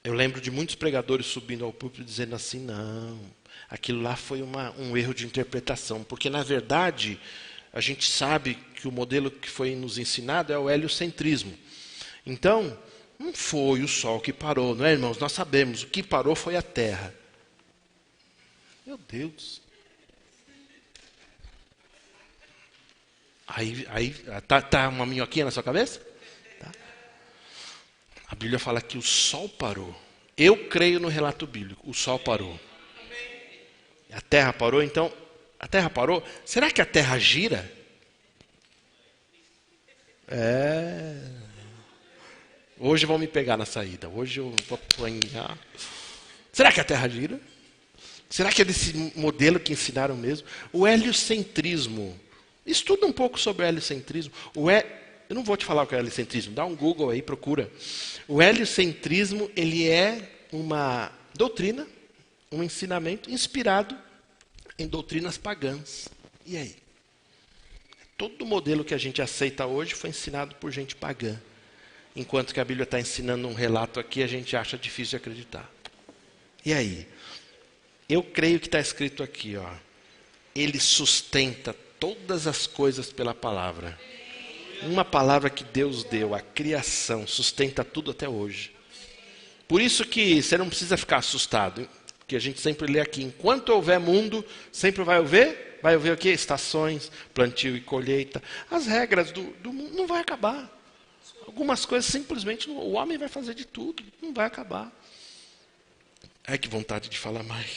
Eu lembro de muitos pregadores subindo ao púlpito dizendo assim, não, aquilo lá foi um erro de interpretação. Porque, na verdade, a gente sabe que o modelo que foi nos ensinado é o heliocentrismo. Então, não foi o sol que parou, não é, irmãos? Nós sabemos, o que parou foi a terra. Meu Deus. Aí tá uma minhoquinha na sua cabeça? Tá. A Bíblia fala que o sol parou. Eu creio no relato bíblico, o sol parou. A terra parou, então, a terra parou? Será que a terra gira? Hoje vão me pegar na saída. Hoje eu vou apanhar. Será que a Terra gira? Será que é desse modelo que ensinaram mesmo? O heliocentrismo. Estuda um pouco sobre o heliocentrismo. Eu não vou te falar o que é o heliocentrismo. Dá um Google aí, procura. O heliocentrismo, ele é uma doutrina, um ensinamento inspirado em doutrinas pagãs. E aí? Todo modelo que a gente aceita hoje foi ensinado por gente pagã. Enquanto que a Bíblia está ensinando um relato aqui, a gente acha difícil de acreditar. E aí? Eu creio que está escrito aqui, ó. Ele sustenta todas as coisas pela palavra. Uma palavra que Deus deu, a criação, sustenta tudo até hoje. Por isso que você não precisa ficar assustado. Porque a gente sempre lê aqui, enquanto houver mundo, sempre vai haver o quê? Estações, plantio e colheita. As regras do mundo não vai acabar. Algumas coisas simplesmente o homem vai fazer de tudo, não vai acabar. Ai, que vontade de falar mais.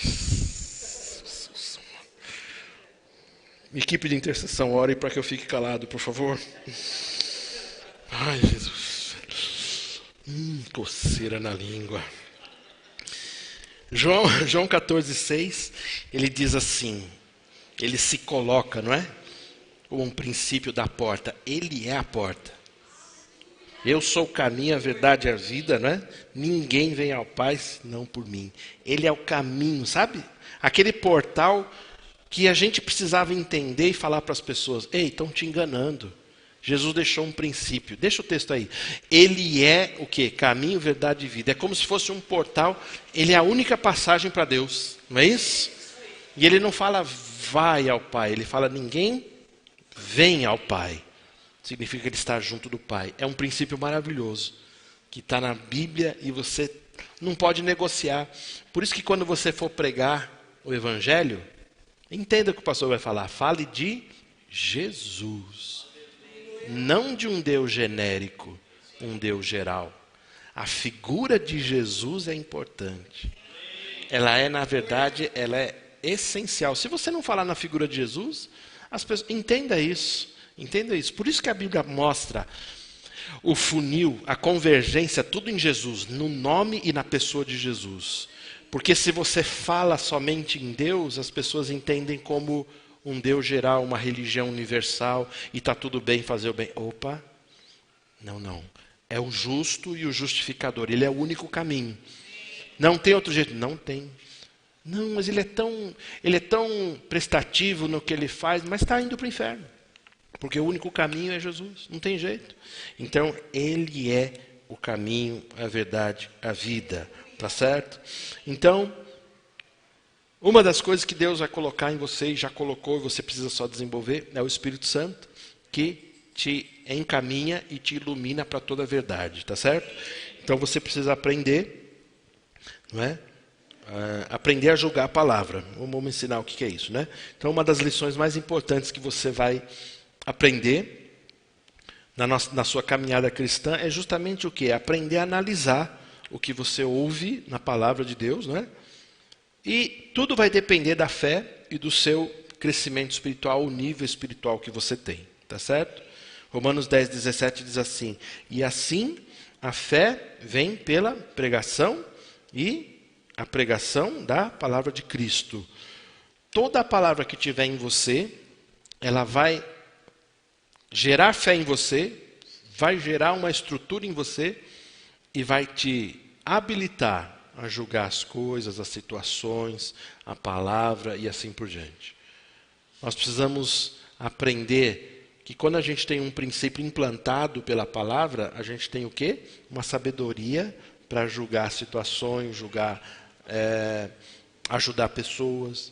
Equipe de intercessão, ore para que eu fique calado, por favor. Ai, Jesus. Coceira na língua. João 14,6, ele diz assim, ele se coloca, não é? Como um princípio da porta. Ele é a porta. Eu sou o caminho, a verdade e a vida, não é? Ninguém vem ao Pai senão por mim. Ele é o caminho, sabe? Aquele portal que a gente precisava entender e falar para as pessoas. Ei, estão te enganando. Jesus deixou um princípio. Deixa o texto aí. Ele é o quê? Caminho, verdade e vida. É como se fosse um portal. Ele é a única passagem para Deus. Não é isso? E ele não fala vai ao Pai. Ele fala ninguém vem ao Pai. Significa que ele está junto do Pai. É um princípio maravilhoso, que está na Bíblia e você não pode negociar. Por isso que quando você for pregar o Evangelho, entenda o que o pastor vai falar. Fale de Jesus. Não de um Deus genérico, um Deus geral. A figura de Jesus é importante. Ela é, na verdade, ela é essencial. Se você não falar na figura de Jesus, as pessoas entenda isso. Entenda isso. Por isso que a Bíblia mostra o funil, a convergência, tudo em Jesus, no nome e na pessoa de Jesus. Porque se você fala somente em Deus, as pessoas entendem como um Deus geral, uma religião universal, e está tudo bem fazer o bem. Opa, não. É o justo e o justificador, ele é o único caminho. Não tem outro jeito? Não tem. Não, mas ele é tão prestativo no que ele faz, mas está indo para o inferno. Porque o único caminho é Jesus, não tem jeito. Então, ele é o caminho, a verdade, a vida. Tá certo? Então, uma das coisas que Deus vai colocar em você, e já colocou, e você precisa só desenvolver, é o Espírito Santo, que te encaminha e te ilumina para toda a verdade. Tá certo? Então, você precisa aprender, não é? Aprender a julgar a palavra. Vamos ensinar o que é isso, né? Então, uma das lições mais importantes que você vai aprender na sua caminhada cristã é justamente o quê? Aprender a analisar o que você ouve na palavra de Deus, né? E tudo vai depender da fé e do seu crescimento espiritual, o nível espiritual que você tem, tá certo? Romanos 10:17 diz assim: e assim a fé vem pela pregação e a pregação da palavra de Cristo. Toda a palavra que tiver em você, ela vai gerar fé em você, vai gerar uma estrutura em você e vai te habilitar a julgar as coisas, as situações, a palavra e assim por diante. Nós precisamos aprender que quando a gente tem um princípio implantado pela palavra, a gente tem o quê? Uma sabedoria para julgar situações, ajudar pessoas,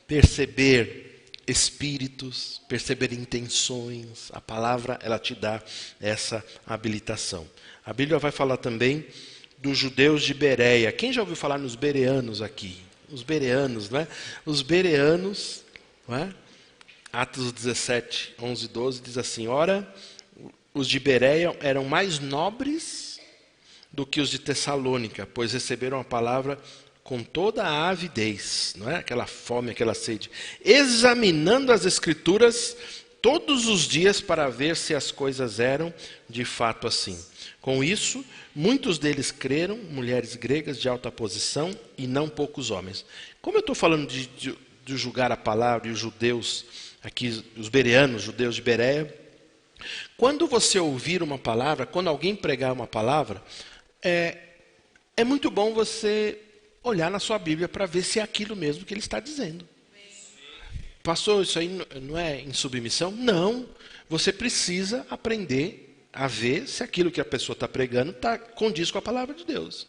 perceber espíritos, perceber intenções. A palavra, ela te dá essa habilitação. A Bíblia vai falar também dos judeus de Bereia. Quem já ouviu falar nos bereanos aqui? Os bereanos, não é? Os bereanos, não é? Atos 17, 11 e 12 diz assim: ora, os de Bereia eram mais nobres do que os de Tessalônica, pois receberam a palavra com toda a avidez, não é? Aquela fome, aquela sede, examinando as Escrituras todos os dias para ver se as coisas eram de fato assim. Com isso, muitos deles creram, mulheres gregas de alta posição e não poucos homens. Como eu estou falando de julgar a palavra e os judeus, aqui os bereanos, judeus de Bereia, quando você ouvir uma palavra, quando alguém pregar uma palavra, é muito bom você olhar na sua Bíblia para ver se é aquilo mesmo que ele está dizendo. Pastor, isso aí não é insubmissão? Não. Você precisa aprender a ver se aquilo que a pessoa está pregando condiz com a palavra de Deus.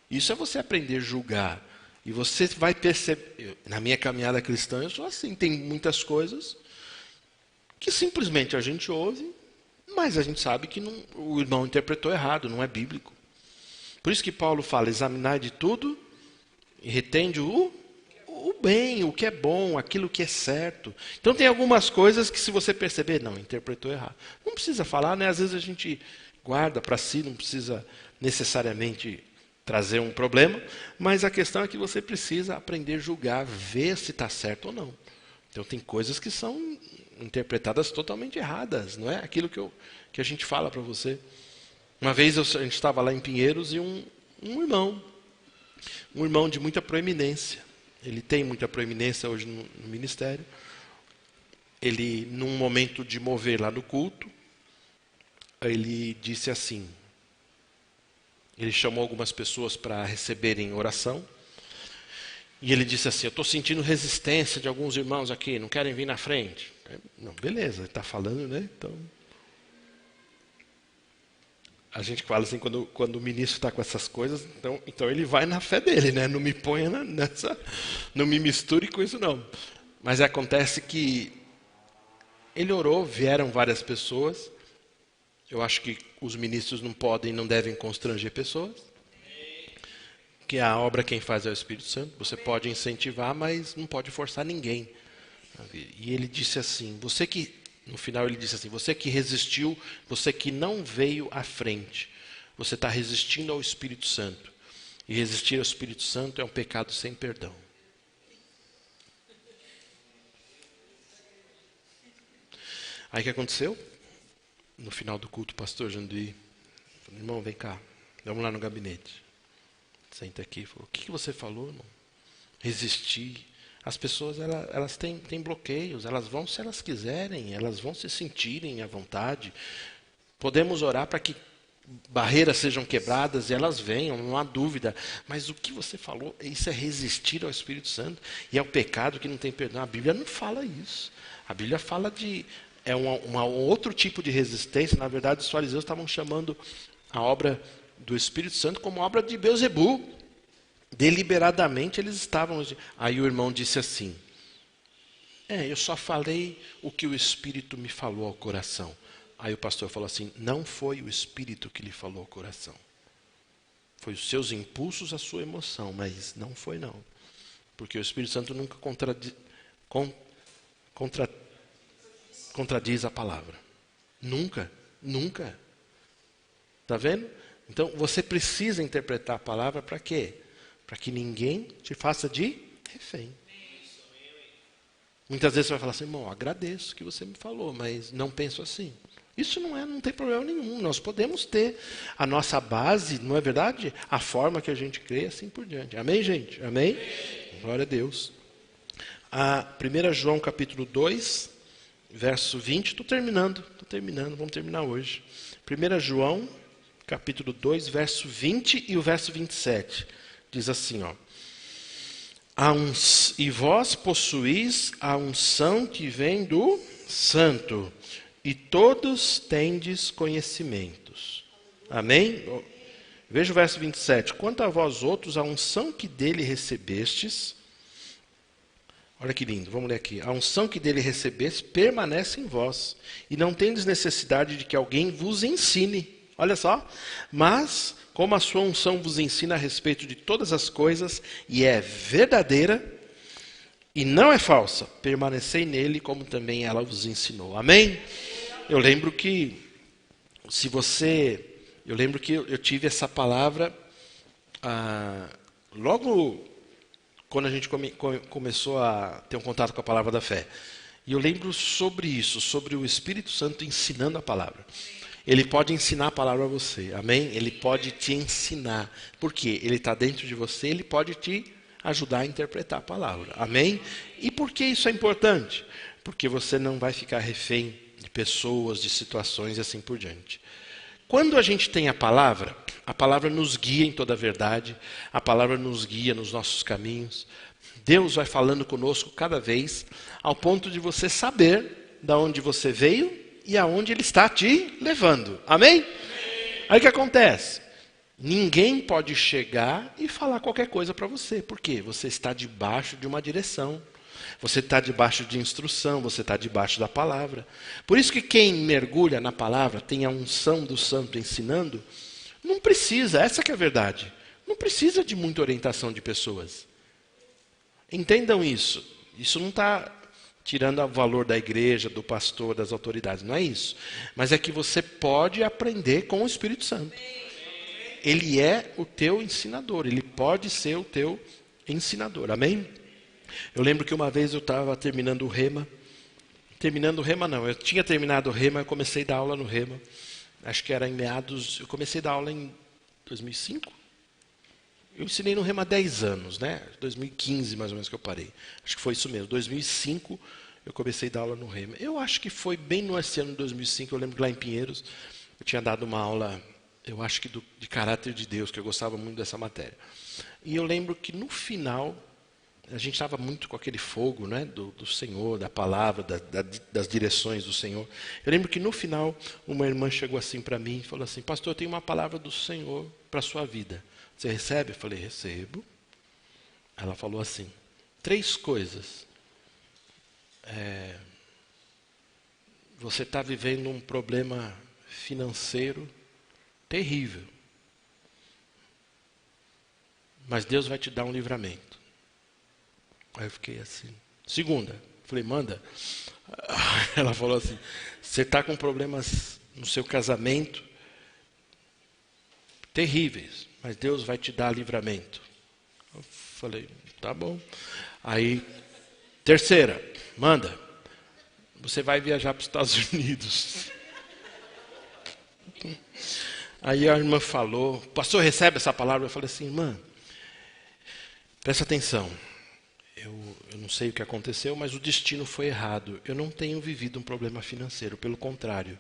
Isso é você aprender a julgar. E você vai perceber, na minha caminhada cristã, eu sou assim, tem muitas coisas que simplesmente a gente ouve, mas a gente sabe que o irmão interpretou errado, não é bíblico. Por isso que Paulo fala: examinar de tudo e retende o bem, o que é bom, aquilo que é certo. Então tem algumas coisas que, se você perceber, não, interpretou errado. Não precisa falar, né? Às vezes a gente guarda para si, não precisa necessariamente trazer um problema, mas a questão é que você precisa aprender a julgar, ver se está certo ou não. Então tem coisas que são interpretadas totalmente erradas, não é aquilo que a gente fala para você. Uma vez a gente estava lá em Pinheiros e um irmão de muita proeminência, ele tem muita proeminência hoje no ministério, ele, num momento de mover lá no culto, ele disse assim, ele chamou algumas pessoas para receberem oração, e ele disse assim: eu estou sentindo resistência de alguns irmãos aqui, não querem vir na frente. Não, beleza, ele está falando, né? Então, a gente fala assim, quando o ministro está com essas coisas, então ele vai na fé dele, né? Não me ponha não me misture com isso não. Mas acontece que ele orou, vieram várias pessoas. Eu acho que os ministros não podem, não devem constranger pessoas. Que a obra quem faz é o Espírito Santo. Você pode incentivar, mas não pode forçar ninguém. E ele disse assim, no final ele disse assim: você que resistiu, você que não veio à frente, você está resistindo ao Espírito Santo. E resistir ao Espírito Santo é um pecado sem perdão. Aí o que aconteceu? No final do culto, o pastor Janduí falou: irmão, vem cá, vamos lá no gabinete. Senta aqui. Falou: o que você falou, irmão? Resistir. As pessoas elas têm bloqueios, elas vão se elas quiserem, elas vão se sentirem à vontade. Podemos orar para que barreiras sejam quebradas, e elas venham, não há dúvida. Mas o que você falou, isso é resistir ao Espírito Santo, e ao pecado que não tem perdão. A Bíblia não fala isso. A Bíblia fala de um outro tipo de resistência. Na verdade, os fariseus estavam chamando a obra do Espírito Santo como obra de Beelzebu. Deliberadamente eles estavam... Aí o irmão disse assim, eu só falei o que o Espírito me falou ao coração. Aí o pastor falou assim, não foi o Espírito que lhe falou ao coração. Foi os seus impulsos, a sua emoção, mas não foi não. Porque o Espírito Santo nunca contradiz a palavra. Nunca, nunca. Está vendo? Então você precisa interpretar a palavra para quê? Para que ninguém te faça de refém. Muitas vezes você vai falar assim, irmão, agradeço que você me falou, mas não penso assim. Isso não tem problema nenhum. Nós podemos ter a nossa base, não é verdade? A forma que a gente crê, assim por diante. Amém, gente? Amém? Glória a Deus. 1 João capítulo 2, verso 20. Estou terminando, vamos terminar hoje. 1 João capítulo 2, verso 20 e o verso 27. Diz assim, e vós possuís a unção que vem do Santo, e todos tendes conhecimentos. Amém? Veja o verso 27. Quanto a vós outros, a unção que dele recebestes, olha que lindo, vamos ler aqui. A unção que dele recebestes permanece em vós, e não tendes necessidade de que alguém vos ensine. Olha só. Mas, como a sua unção vos ensina a respeito de todas as coisas, e é verdadeira, e não é falsa, permanecei nele, como também ela vos ensinou. Amém? Eu lembro que eu tive essa palavra logo quando a gente começou a ter um contato com a palavra da fé. E eu lembro sobre isso, sobre o Espírito Santo ensinando a palavra. Ele pode ensinar a palavra a você, amém? Ele pode te ensinar. Por quê? Ele está dentro de você, ele pode te ajudar a interpretar a palavra, amém? E por que isso é importante? Porque você não vai ficar refém de pessoas, de situações e assim por diante. Quando a gente tem a palavra nos guia em toda a verdade, a palavra nos guia nos nossos caminhos. Deus vai falando conosco cada vez, ao ponto de você saber de onde você veio e aonde Ele está te levando. Amém? Aí o que acontece? Ninguém pode chegar e falar qualquer coisa para você. Por quê? Você está debaixo de uma direção. Você está debaixo de instrução, você está debaixo da palavra. Por isso que quem mergulha na palavra, tem a unção do santo ensinando, não precisa, essa que é a verdade, não precisa de muita orientação de pessoas. Entendam isso. Isso não está tirando o valor da igreja, do pastor, das autoridades, não é isso. Mas é que você pode aprender com o Espírito Santo. Ele é o teu ensinador, ele pode ser o teu ensinador, amém? Eu lembro que uma vez eu estava terminando o Rema. Eu tinha terminado o Rema, eu comecei a dar aula no Rema. Acho que era eu comecei a dar aula em 2005. Eu ensinei no Rema há 10 anos, né? 2015 mais ou menos que eu parei. Acho que foi isso mesmo, 2005 eu comecei a dar aula no Rema. Eu acho que foi bem no ano de 2005, eu lembro que lá em Pinheiros, eu tinha dado uma aula, eu acho que de caráter de Deus, que eu gostava muito dessa matéria. E eu lembro que no final, a gente estava muito com aquele fogo, né, do Senhor, da palavra, das direções do Senhor. Eu lembro que no final, uma irmã chegou assim para mim e falou assim, pastor, eu tenho uma palavra do Senhor para a sua vida. Você recebe? Eu falei, recebo. Ela falou assim, 3 coisas. Você está vivendo um problema financeiro terrível. Mas Deus vai te dar um livramento. Aí eu fiquei assim. Segunda, falei, manda. Ela falou assim, você está com problemas no seu casamento terríveis, mas Deus vai te dar livramento. Eu falei, tá bom. Aí, terceira, manda. Você vai viajar para os Estados Unidos. Aí a irmã falou, pastor, recebe essa palavra? Eu falei assim, irmã, presta atenção. Eu não sei o que aconteceu, mas o destino foi errado. Eu não tenho vivido um problema financeiro, pelo contrário.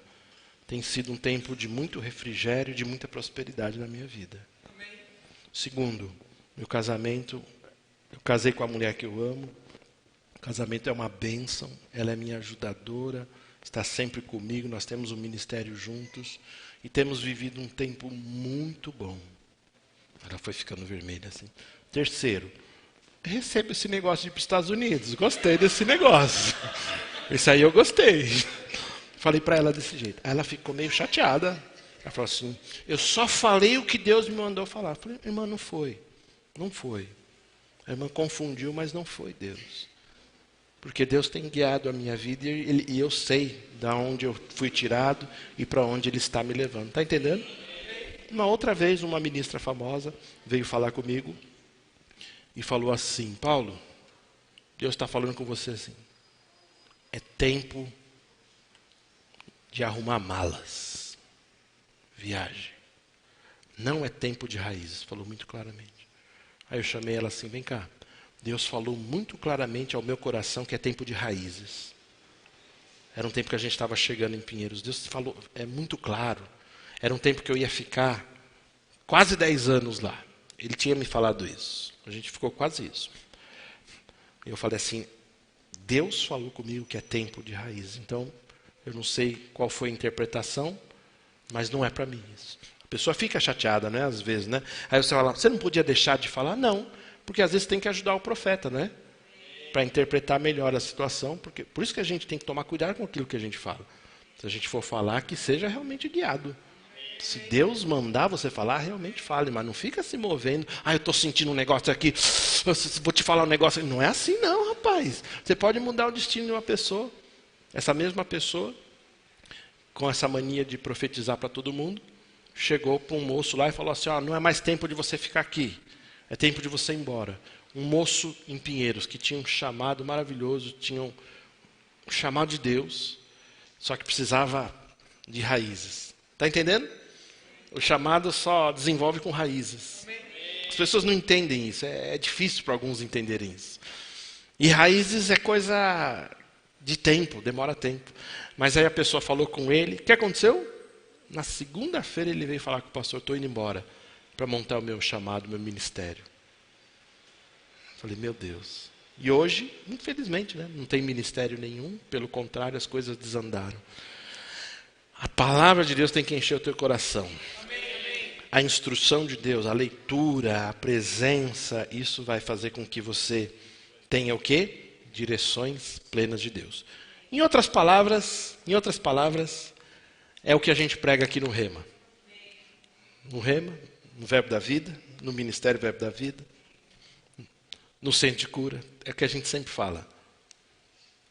tem sido um tempo de muito refrigério, de muita prosperidade na minha vida. Segundo, meu casamento, eu casei com a mulher que eu amo. O casamento é uma bênção, ela é minha ajudadora, está sempre comigo, nós temos um ministério juntos e temos vivido um tempo muito bom. Ela foi ficando vermelha assim. Terceiro, recebo esse negócio de ir para os Estados Unidos, gostei desse negócio. Isso aí eu gostei. Falei para ela desse jeito. Aí ela ficou meio chateada. Ela falou assim, eu só falei o que Deus me mandou falar. Eu falei, irmã, não foi. Não foi. A irmã confundiu, mas não foi Deus. Porque Deus tem guiado a minha vida e eu sei de onde eu fui tirado e para onde Ele está me levando. Está entendendo? Uma outra vez, uma ministra famosa veio falar comigo e falou assim, Paulo, Deus está falando com você assim, é tempo de arrumar malas. Viagem. Não é tempo de raízes, falou muito claramente. Aí eu chamei ela assim, vem cá. Deus falou muito claramente ao meu coração que é tempo de raízes. Era um tempo que a gente estava chegando em Pinheiros. Deus falou, é muito claro. Era um tempo que eu ia ficar quase 10 anos lá. Ele tinha me falado isso. A gente ficou quase isso. Eu falei assim, Deus falou comigo que é tempo de raízes. Então, eu não sei qual foi a interpretação, mas não é para mim isso. A pessoa fica chateada, né? Às vezes, né? Aí você fala, você não podia deixar de falar? Não, porque às vezes tem que ajudar o profeta, né? Para interpretar melhor a situação, porque por isso que a gente tem que tomar cuidado com aquilo que a gente fala. Se a gente for falar, que seja realmente guiado. Se Deus mandar você falar, realmente fale, mas não fica se movendo. Ah, eu estou sentindo um negócio aqui, vou te falar um negócio. Não é assim não, rapaz. Você pode mudar o destino de uma pessoa. Essa mesma pessoa, com essa mania de profetizar para todo mundo, chegou para um moço lá e falou assim, não é mais tempo de você ficar aqui, é tempo de você ir embora. Um moço em Pinheiros, que tinha um chamado maravilhoso, tinha um chamado de Deus, só que precisava de raízes. Está entendendo? O chamado só desenvolve com raízes. As pessoas não entendem isso, é difícil para alguns entenderem isso. E raízes é coisa de tempo, demora tempo. Mas aí a pessoa falou com ele, o que aconteceu? Na segunda-feira ele veio falar com o pastor, estou indo embora para montar o meu chamado, o meu ministério. Falei, meu Deus. E hoje, infelizmente, né, não tem ministério nenhum, pelo contrário, as coisas desandaram. A palavra de Deus tem que encher o teu coração. A instrução de Deus, a leitura, a presença, isso vai fazer com que você tenha o quê? Direções plenas de Deus. Em outras palavras, é o que a gente prega aqui no Rema. No Rema, no Verbo da Vida, no Ministério Verbo da Vida, no Centro de Cura, é o que a gente sempre fala.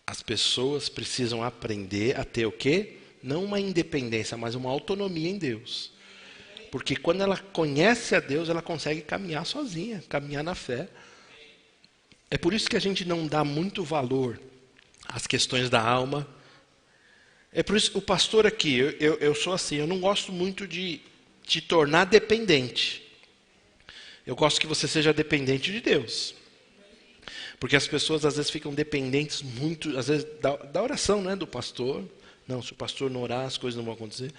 As pessoas precisam aprender a ter o quê? Não uma independência, mas uma autonomia em Deus. Porque quando ela conhece a Deus, ela consegue caminhar sozinha, caminhar na fé. É por isso que a gente não dá muito valor às questões da alma. É por isso que o pastor aqui, eu sou assim, eu não gosto muito de te tornar dependente. Eu gosto que você seja dependente de Deus. Porque as pessoas às vezes ficam dependentes muito, às vezes, da oração, né, do pastor. Não, se o pastor não orar, as coisas não vão acontecer.